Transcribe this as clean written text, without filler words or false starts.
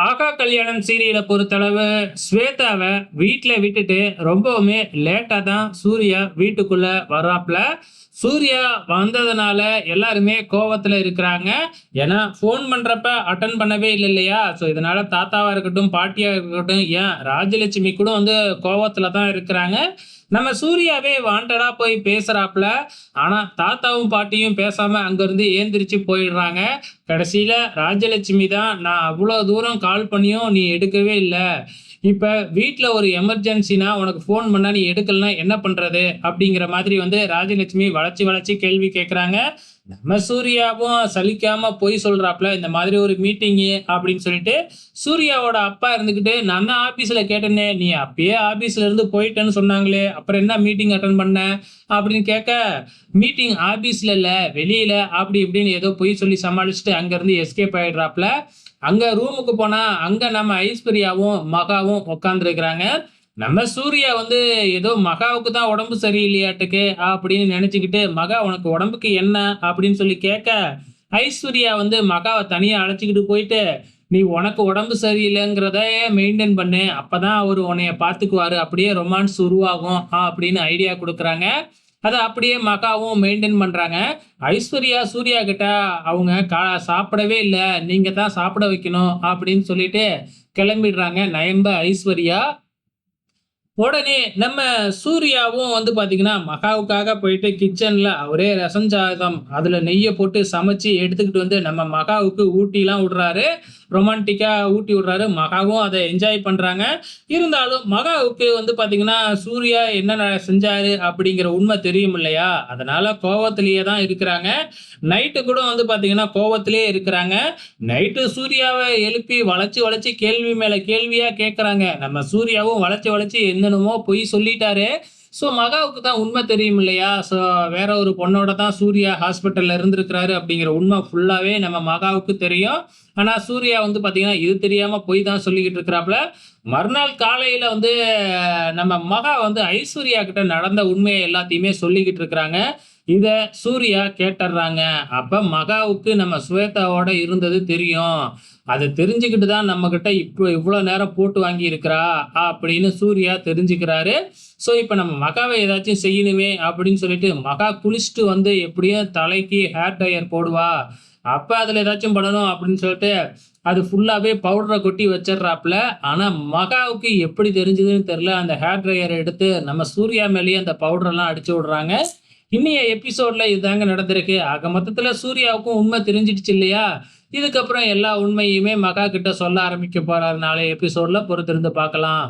ஆகா கல்யாணம் சீரியலை பொறுத்தளவு ஸ்வேதாவ வீட்ல விட்டுட்டு ரொம்பவுமே லேட்டா தான் சூர்யா வீட்டுக்குள்ள வர்றாப்ல. சூர்யா வந்ததுனால எல்லாருமே கோவத்துல இருக்கிறாங்க. ஏன்னா ஃபோன் பண்றப்ப அட்டெண்ட் பண்ணவே இல்ல இல்லையா? ஸோ இதனால தாத்தாவா இருக்கட்டும், பாட்டியா இருக்கட்டும், ஏன் ராஜலட்சுமி கூட வந்து கோவத்துல தான் இருக்கிறாங்க. நம்ம சூர்யாவே வாண்டடா போய் பேசுறாப்ல. ஆனா தாத்தாவும், பாட்டியும் பேசாம அங்கருந்து ஏந்திரிச்சு போயிடுறாங்க. கடைசியில ராஜலட்சுமி தான், "நான் அவ்ளோ தூரம் கால் பண்ணியும் நீ எடுக்கவே இல்ல. இப்ப வீட்ல ஒரு எமர்ஜென்சின்னா உனக்கு ஃபோன் பண்ணா நீ எடுக்கலன்னா என்ன பண்றது?" அப்படிங்கிற மாதிரி வந்து ராஜலட்சுமி வளச்சு வளச்சு கேள்வி கேட்குறாங்க. நம்ம சூர்யாவும் சலிக்காம பொய் சொல்றாப்ல. இந்த மாதிரி ஒரு மீட்டிங்கு அப்படின்னு சொல்லிட்டு, சூர்யாவோட அப்பா இருந்துகிட்டு, "நான் தான் ஆபீஸ்ல கேட்டேனே, நீ அப்பயே ஆபீஸ்ல இருந்து போயிட்டேன்னு சொன்னாங்களே, அப்புறம் என்ன மீட்டிங் அட்டெண்ட் பண்ண?" அப்படின்னு கேட்க, "மீட்டிங் ஆபீஸ்ல இல்ல, வெளியில" அப்படி இப்படின்னு ஏதோ பொய் சொல்லி சமாளிச்சுட்டு அங்கருந்து எஸ்கேப் ஆயிடுறாப்ல. அங்க ரூமுக்கு போனா, அங்க நம்ம ஐஸ்வர்யாவும், மகாவும் உட்கார்ந்திருக்கிறாங்க. நம்ம சூர்யா வந்து ஏதோ மகாவுக்கு தான் உடம்பு சரியில்லையாட்டுக்கு அப்படின்னு நினைச்சுக்கிட்டு, "மகா உனக்கு உடம்புக்கு என்ன?" அப்படின்னு சொல்லி கேட்க, ஐஸ்வர்யா வந்து மகாவ தனியா அழைச்சுக்கிட்டு போயிட்டு, "நீ உனக்கு உடம்பு சரியில்லைங்கிறத மெயின்டெயின் பண்ணு. அப்பதான் அவரு உன்னைய பார்த்துக்குவாரு. அப்படியே ரொமான்ஸ் உருவாகும்." அப்படின்னு ஐடியா குடுக்குறாங்க. அத அப்படியே மகாவும் மெயின்டெயின் பண்றாங்க. ஐஸ்வர்யா சூர்யா கிட்ட அவங்க சாப்பிடவே இல்ல. நீங்க தான் சாப்பிட வைக்கணும் அப்படின்னு சொல்லிட்டு கிளம்பிடுறாங்க நயம்ப ஐஸ்வர்யா. உடனே நம்ம சூர்யாவும் வந்து பார்த்தீங்கன்னா, மகாவுக்காக போயிட்டு கிச்சன்ல அவரே ரசம் சாதம், அதுல நெய்ய போட்டு சமைச்சு எடுத்துக்கிட்டு வந்து நம்ம மகாவுக்கு ஊட்டிலாம் விடுறாரு. ரொமான்டிக்கா ஊட்டி விடுறாரு. மகாவும் அத என்ஜாய் பண்றாங்க. இருந்தாலும் மகாவுக்கு வந்து பார்த்தீங்கன்னா, சூர்யா என்ன செஞ்சாரு அப்படிங்கிற உண்மை தெரியும் இல்லையா? அதனால கோவத்திலேயே தான் இருக்கிறாங்க. நைட்டு கூட வந்து பார்த்தீங்கன்னா, கோவத்திலேயே இருக்கிறாங்க. நைட்டு சூர்யாவ எழுப்பி வளச்சு, வளச்சு கேள்வி மேல கேள்வியா கேட்கறாங்க. நம்ம சூர்யாவும் வளச்சு, வளச்சு என்னென்னமோ பொய் சொல்லிட்டாரு. ஸோ மகாவுக்கு தான் உண்மை தெரியும் இல்லையா? ஸோ வேற ஒரு பொண்ணோட தான் சூர்யா ஹாஸ்பிட்டல்ல இருந்திருக்கிறாரு அப்படிங்கிற உண்மை ஃபுல்லாவே நம்ம மகாவுக்கு தெரியும். ஆனா சூர்யா வந்து பார்த்தீங்கன்னா, இது தெரியாம பொய் தான் சொல்லிக்கிட்டு இருக்கிறாப்ல. மறுநாள் காலையில வந்து நம்ம மகா வந்து ஐஸ்வர்யா கிட்ட நடந்த உண்மைய எல்லாத்தையுமே சொல்லிக்கிட்டு இருக்கிறாங்க. இத சூர்யா கேட்டர்றாங்க. அப்ப மகாவுக்கு நம்ம ஸ்வேதாவோட இருந்தது தெரியும். அத தெரிஞ்சுக்கிட்டு தான் நம்மகிட்ட இப்போ இவ்ளோ நேரம் போட்டு வாங்கி இருக்கிறா, அப்படின்னு சூர்யா தெரிஞ்சுக்கிறாரு. ஸோ இப்ப நம்ம மகாவ ஏதாச்சும் செய்யணுமே அப்படின்னு சொல்லிட்டு, மகா குளிச்சுட்டு வந்து எப்படியும் தலைக்கு ஹேர் ட்ரையர் போடுவா. அப்ப அதுல ஏதாச்சும் பண்ணணும் அப்படின்னு சொல்லிட்டு, அது ஃபுல்லாவே பவுடர கொட்டி வச்சர்றாப்ல. ஆனா மகாவுக்கு எப்படி தெரிஞ்சதுன்னு தெரியல. அந்த ஹேர் ட்ரையர எடுத்து நம்ம சூர்யா மேலேயே அந்த பவுடர்லாம் அடிச்சு விடுறாங்க. இன்னைய எபிசோட்ல இதுதாங்க நடந்திருக்கு. ஆக மொத்தத்துல சூர்யாவுக்கும் உண்மை தெரிஞ்சிடுச்சு இல்லையா? இதுக்கப்புறம் எல்லா உண்மையுமே மகா கிட்ட சொல்ல ஆரம்பிக்க போறாரு நாளைய எபிசோட்ல பொறுத்திருந்து பார்க்கலாம்.